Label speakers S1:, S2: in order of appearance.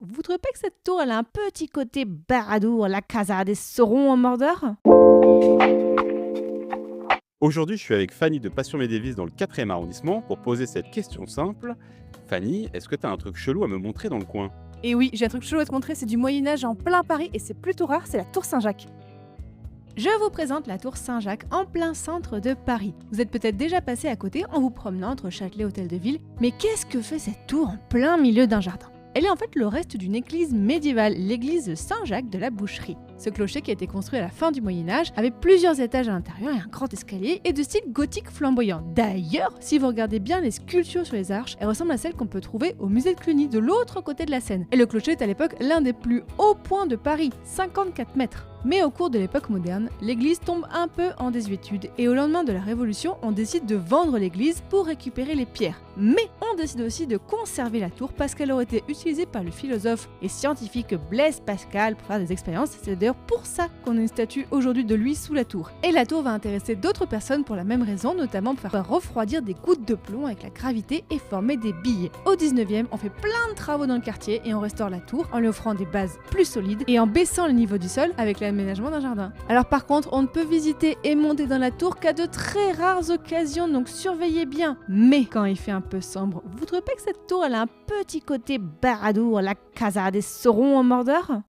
S1: Vous trouvez pas que cette tour elle a un petit côté Baradour, la casa des Saurons en Mordor?
S2: Aujourd'hui, je suis avec Fanny de Passion Médiéviste dans le 4e arrondissement pour poser cette question simple. Fanny, est-ce que tu as un truc chelou à me montrer dans le coin?
S3: Et oui, j'ai un truc chaud à te montrer, c'est du Moyen-Âge en plein Paris et c'est plutôt rare, c'est la Tour Saint-Jacques.
S1: Je vous présente la tour Saint-Jacques en plein centre de Paris. Vous êtes peut-être déjà passé à côté en vous promenant entre Châtelet Hôtel de Ville, mais qu'est-ce que fait cette tour en plein milieu d'un jardin? Elle est en fait le reste d'une église médiévale, l'église de Saint-Jacques de la Boucherie. Ce clocher qui a été construit à la fin du Moyen-Âge avait plusieurs étages à l'intérieur et un grand escalier et de style gothique flamboyant. D'ailleurs, si vous regardez bien les sculptures sur les arches, elles ressemblent à celles qu'on peut trouver au musée de Cluny de l'autre côté de la Seine. Et le clocher est à l'époque l'un des plus hauts points de Paris, 54 mètres. Mais au cours de l'époque moderne, l'église tombe un peu en désuétude et au lendemain de la Révolution, on décide de vendre l'église pour récupérer les pierres. Mais on décide aussi de conserver la tour parce qu'elle aurait été utilisée par le philosophe et scientifique Blaise Pascal pour faire des expériences. C'est d'ailleurs pour ça qu'on a une statue aujourd'hui de lui sous la tour. Et la tour va intéresser d'autres personnes pour la même raison, notamment pour faire refroidir des gouttes de plomb avec la gravité et former des billes. Au 19e, on fait plein de travaux dans le quartier et on restaure la tour en lui offrant des bases plus solides et en baissant le niveau du sol avec l'aménagement d'un jardin. Alors par contre, on ne peut visiter et monter dans la tour qu'à de très rares occasions, donc surveillez bien. Mais quand il fait un peu sombre, vous trouvez pas que cette tour elle a un petit côté Baradour, la casa des Saurons en Mordor?